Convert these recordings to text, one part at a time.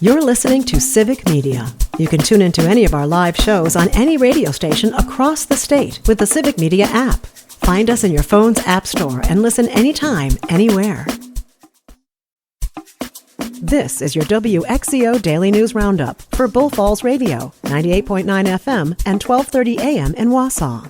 You're listening to Civic Media. You can tune into any of our live shows on any radio station across the state with the Civic Media app. Find us in your phone's app store and listen anytime, anywhere. This is your WXCO Daily News Roundup for Bull Falls Radio, 98.9 FM and 1230 AM in Wausau.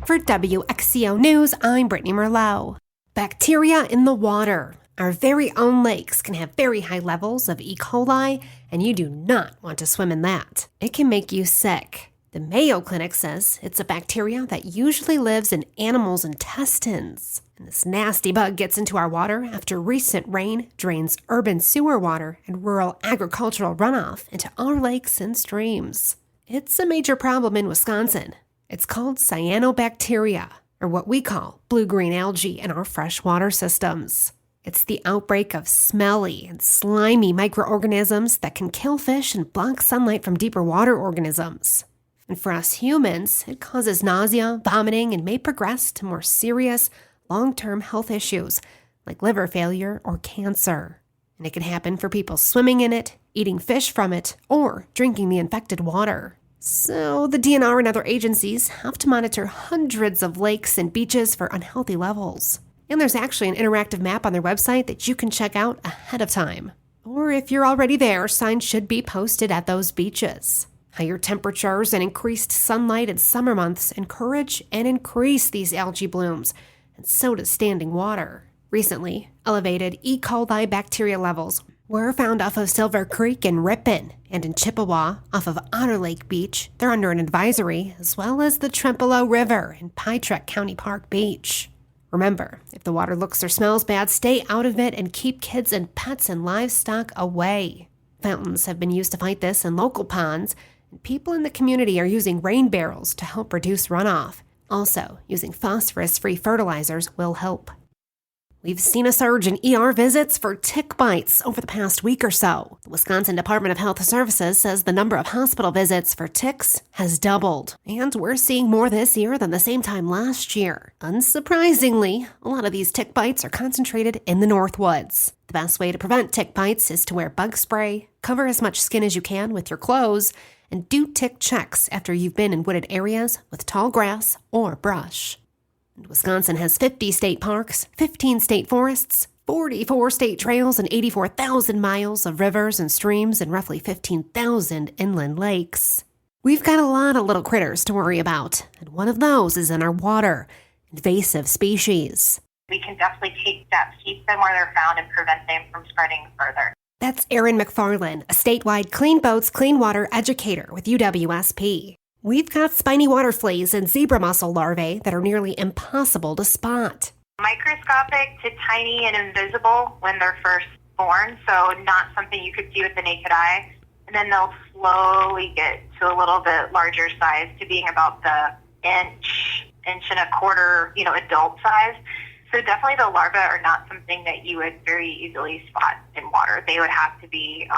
For WXCO News, I'm Brittany Merlot. Bacteria in the water. Our very own lakes can have very high levels of E. coli, and you do not want to swim in that. It can make you sick. The Mayo Clinic says it's a bacteria that usually lives in animals' intestines. And this nasty bug gets into our water after recent rain drains urban sewer water and rural agricultural runoff into our lakes and streams. It's a major problem in Wisconsin. It's called cyanobacteria, or what we call blue-green algae in our freshwater systems. It's the outbreak of smelly and slimy microorganisms that can kill fish and block sunlight from deeper water organisms. And for us humans, it causes nausea, vomiting, and may progress to more serious, long-term health issues like liver failure or cancer. And it can happen for people swimming in it, eating fish from it, or drinking the infected water. So the DNR and other agencies have to monitor hundreds of lakes and beaches for unhealthy levels. And there's actually an interactive map on their website that you can check out ahead of time. Or if you're already there, signs should be posted at those beaches. Higher temperatures and increased sunlight in summer months encourage and increase these algae blooms, and so does standing water. Recently, elevated E. coli bacteria levels were found off of Silver Creek in Ripon, and in Chippewa, off of Otter Lake Beach. They're under an advisory, as well as the Trempealeau River in Pietrek County Park Beach. Remember, if the water looks or smells bad, stay out of it and keep kids and pets and livestock away. Fountains have been used to fight this in local ponds, and people in the community are using rain barrels to help reduce runoff. Also, using phosphorus-free fertilizers will help. We've seen a surge in ER visits for tick bites over the past week or so. The Wisconsin Department of Health Services says the number of hospital visits for ticks has doubled. And we're seeing more this year than the same time last year. Unsurprisingly, a lot of these tick bites are concentrated in the Northwoods. The best way to prevent tick bites is to wear bug spray, cover as much skin as you can with your clothes, and do tick checks after you've been in wooded areas with tall grass or brush. Wisconsin has 50 state parks, 15 state forests, 44 state trails, and 84,000 miles of rivers and streams, and roughly 15,000 inland lakes. We've got a lot of little critters to worry about, and one of those is in our water, invasive species. We can definitely take steps, keep them where they're found, and prevent them from spreading further. That's Erin McFarland, a statewide Clean Boats, Clean Water educator with UWSP. We've got spiny water fleas and zebra mussel larvae that are nearly impossible to spot. Microscopic to tiny and invisible when they're first born, so not something you could see with the naked eye. And then they'll slowly get to a little bit larger size to being about the inch and a quarter, adult size. So definitely the larvae are not something that you would very easily spot in water. They would have to be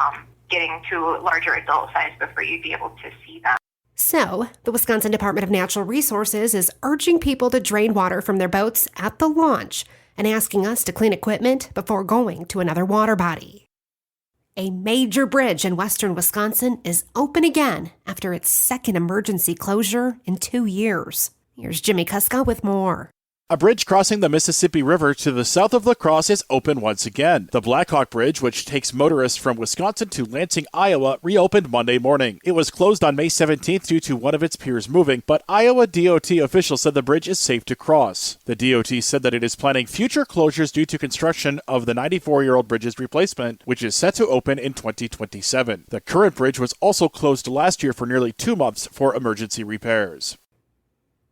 getting to larger adult size before you'd be able to see them. So, the Wisconsin Department of Natural Resources is urging people to drain water from their boats at the launch and asking us to clean equipment before going to another water body. A major bridge in western Wisconsin is open again after its second emergency closure in 2 years. Here's Jimmy Kuska with more. A bridge crossing the Mississippi River to the south of La Crosse is open once again. The Blackhawk Bridge, which takes motorists from Wisconsin to Lansing, Iowa, reopened Monday morning. It was closed on May 17th due to one of its piers moving, but Iowa DOT officials said the bridge is safe to cross. The DOT said that it is planning future closures due to construction of the 94-year-old bridge's replacement, which is set to open in 2027. The current bridge was also closed last year for nearly 2 months for emergency repairs.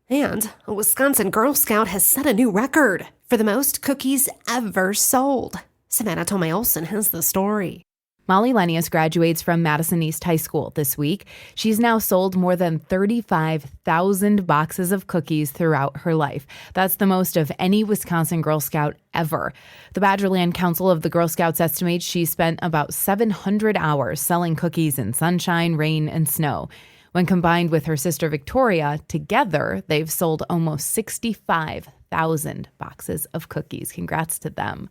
And a Wisconsin Girl Scout has set a new record for the most cookies ever sold. Savannah Tomei-Olsen has the story. Molly Lenius graduates from Madison East High School this week. She's now sold more than 35,000 boxes of cookies throughout her life. That's the most of any Wisconsin Girl Scout ever. The Badgerland Council of the Girl Scouts estimates she spent about 700 hours selling cookies in sunshine, rain, and snow. When combined with her sister Victoria, together they've sold almost 65,000 boxes of cookies. Congrats to them.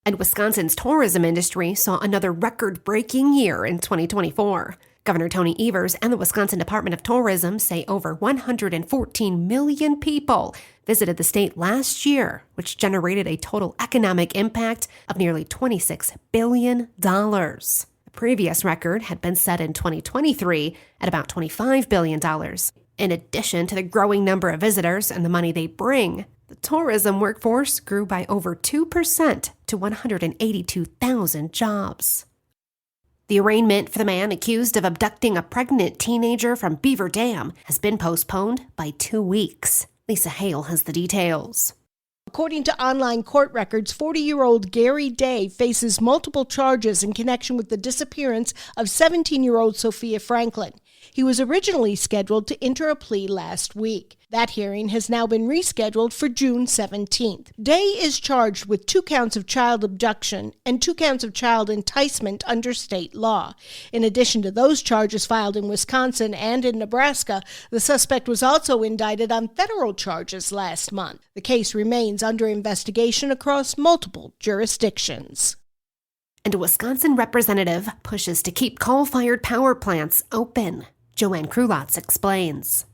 And Wisconsin's tourism industry saw another record-breaking year in 2024. Governor Tony Evers and the Wisconsin Department of Tourism say over 114 million people visited the state last year, which generated a total economic impact of nearly $26 billion. The previous record had been set in 2023 at about $25 billion. In addition to the growing number of visitors and the money they bring, the tourism workforce grew by over 2% to 182,000 jobs. The arraignment for the man accused of abducting a pregnant teenager from Beaver Dam has been postponed by 2 weeks. Lisa Hale has the details. According to online court records, 40-year-old Gary Day faces multiple charges in connection with the disappearance of 17-year-old Sophia Franklin. He was originally scheduled to enter a plea last week. That hearing has now been rescheduled for June 17th. Day is charged with 2 counts of child abduction and 2 counts of child enticement under state law. In addition to those charges filed in Wisconsin and in Nebraska, the suspect was also indicted on federal charges last month. The case remains under investigation across multiple jurisdictions. And a Wisconsin representative pushes to keep coal-fired power plants open. Joanne Krulotz explains.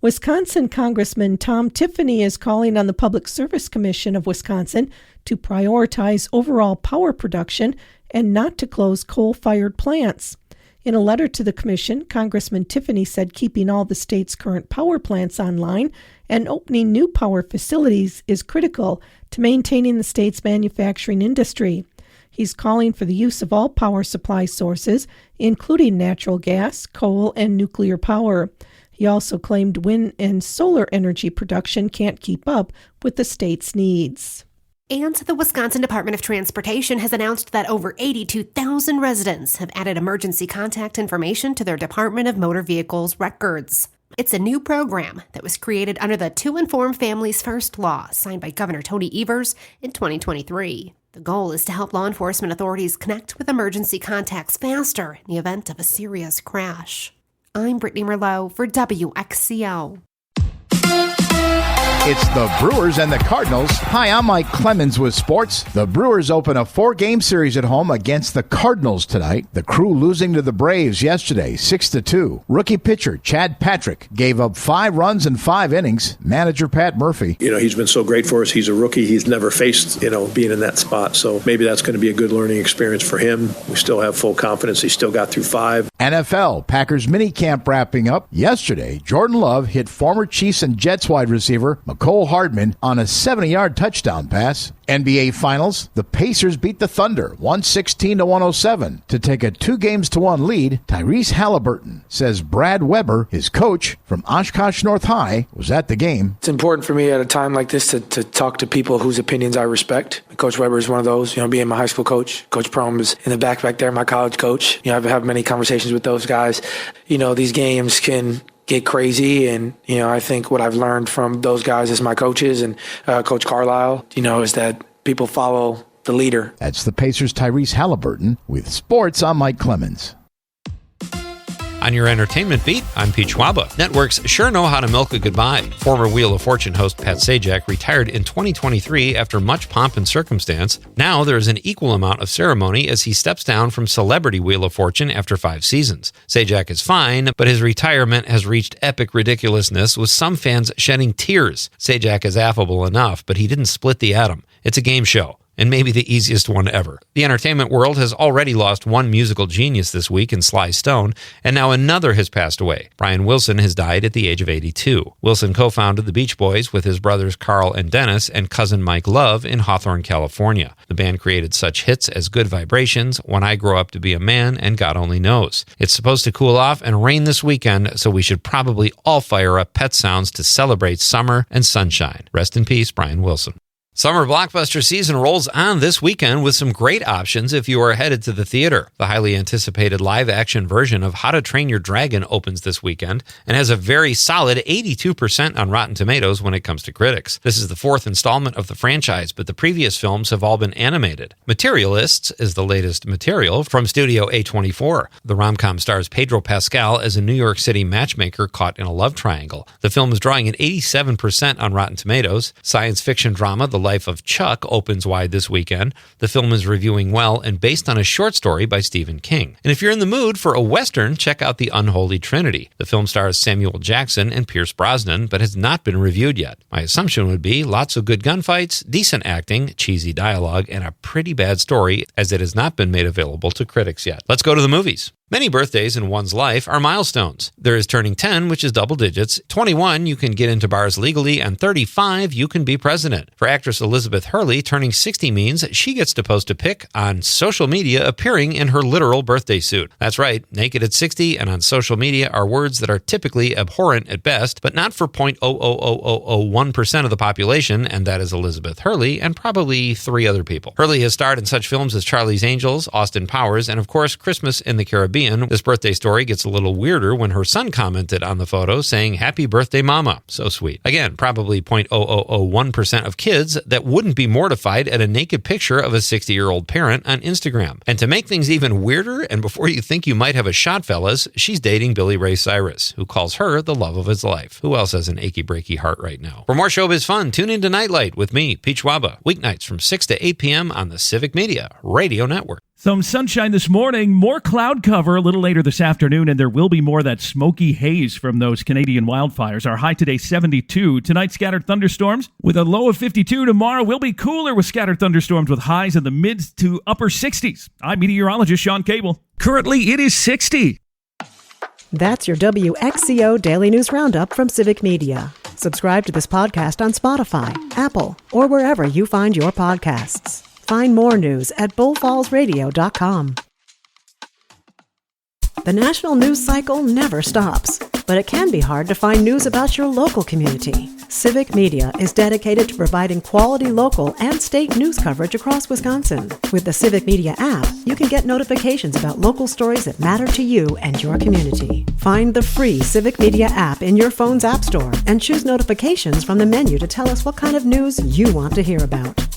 Wisconsin Congressman Tom Tiffany is calling on the Public Service Commission of Wisconsin to prioritize overall power production and not to close coal-fired plants. In a letter to the commission, Congressman Tiffany said keeping all the state's current power plants online and opening new power facilities is critical to maintaining the state's manufacturing industry. He's calling for the use of all power supply sources, including natural gas, coal, and nuclear power. He also claimed wind and solar energy production can't keep up with the state's needs. And the Wisconsin Department of Transportation has announced that over 82,000 residents have added emergency contact information to their Department of Motor Vehicles records. It's a new program that was created under the To Inform Families First law signed by Governor Tony Evers in 2023. The goal is to help law enforcement authorities connect with emergency contacts faster in the event of a serious crash. I'm Brittany Merlot for WXCO. It's the Brewers and the Cardinals. Hi, I'm Mike Clemens with sports. The Brewers open a 4-game series at home against the Cardinals tonight. The Crew losing to the Braves yesterday, 6-2. Rookie pitcher Chad Patrick gave up 5 runs in 5 innings. Manager Pat Murphy. He's been so great for us. He's a rookie. He's never faced, being in that spot. So maybe that's going to be a good learning experience for him. We still have full confidence. He still got through 5. NFL Packers minicamp wrapping up. Yesterday, Jordan Love hit former Chiefs and Jets wide receiver Mecole Hardman on a 70-yard touchdown pass. NBA Finals, the Pacers beat the Thunder 116-107 to take a 2-1 lead. Tyrese Halliburton says Brad Weber, his coach from Oshkosh North High, was at the game. It's important for me at a time like this to talk to people whose opinions I respect. Coach Weber is one of those, being my high school coach. Coach Prom is in the back there, my college coach. I've had many conversations with those guys. These games can get crazy, and I think what I've learned from those guys as my coaches and Coach Carlisle, is that people follow the leader. That's the Pacers' Tyrese Halliburton. With sports, I'm Mike Clemens. On your entertainment beat, I'm Pete Schwaba. Networks sure know how to milk a goodbye. Former Wheel of Fortune host Pat Sajak retired in 2023 after much pomp and circumstance. Now there is an equal amount of ceremony as he steps down from Celebrity Wheel of Fortune after 5 seasons. Sajak is fine, but his retirement has reached epic ridiculousness, with some fans shedding tears. Sajak is affable enough, but he didn't split the atom. It's a game show, and maybe the easiest one ever. The entertainment world has already lost one musical genius this week in Sly Stone, and now another has passed away. Brian Wilson has died at the age of 82. Wilson co-founded the Beach Boys with his brothers Carl and Dennis and cousin Mike Love in Hawthorne, California. The band created such hits as Good Vibrations, When I Grow Up to Be a Man, and God Only Knows. It's supposed to cool off and rain this weekend, so we should probably all fire up Pet Sounds to celebrate summer and sunshine. Rest in peace, Brian Wilson. Summer blockbuster season rolls on this weekend with some great options if you are headed to the theater. The highly anticipated live-action version of How to Train Your Dragon opens this weekend and has a very solid 82% on Rotten Tomatoes when it comes to critics. This is the fourth installment of the franchise, but the previous films have all been animated. Materialists is the latest material from Studio A24. The rom-com stars Pedro Pascal as a New York City matchmaker caught in a love triangle. The film is drawing an 87% on Rotten Tomatoes. Science fiction drama The Life of Chuck opens wide this weekend. The film is reviewing well and based on a short story by Stephen King. And if you're in the mood for a Western, check out The Unholy Trinity. The film stars Samuel Jackson and Pierce Brosnan, but has not been reviewed yet. My assumption would be lots of good gunfights, decent acting, cheesy dialogue, and a pretty bad story, as it has not been made available to critics yet. Let's go to the movies. Many birthdays in one's life are milestones. There is turning 10, which is double digits. 21, you can get into bars legally, and 35, you can be president. For actress Elizabeth Hurley, turning 60 means she gets to post a pic on social media appearing in her literal birthday suit. That's right, naked at 60 and on social media are words that are typically abhorrent at best, but not for 0.00001% of the population, and that is Elizabeth Hurley and probably 3 other people. Hurley has starred in such films as Charlie's Angels, Austin Powers, and of course, Christmas in the Caribbean. This birthday story gets a little weirder when her son commented on the photo saying, "Happy birthday, mama." So sweet. Again, probably 0.0001% of kids that wouldn't be mortified at a naked picture of a 60-year-old parent on Instagram. And to make things even weirder, and before you think you might have a shot, fellas, she's dating Billy Ray Cyrus, who calls her the love of his life. Who else has an achy breaky heart right now? For more showbiz fun, tune in to Nightlight with me, Pete Schwaba, weeknights from 6 to 8 p.m. on the Civic Media Radio Network. Some sunshine this morning, more cloud cover a little later this afternoon, and there will be more of that smoky haze from those Canadian wildfires. Our high today, 72. Tonight, scattered thunderstorms with a low of 52. Tomorrow will be cooler with scattered thunderstorms with highs in the mid to upper 60s. I'm meteorologist Sean Cable. Currently, it is 60. That's your WXCO Daily News Roundup from Civic Media. Subscribe to this podcast on Spotify, Apple, or wherever you find your podcasts. Find more news at bullfallsradio.com. The national news cycle never stops, but it can be hard to find news about your local community. Civic Media is dedicated to providing quality local and state news coverage across Wisconsin. With the Civic Media app, you can get notifications about local stories that matter to you and your community. Find the free Civic Media app in your phone's app store and choose notifications from the menu to tell us what kind of news you want to hear about.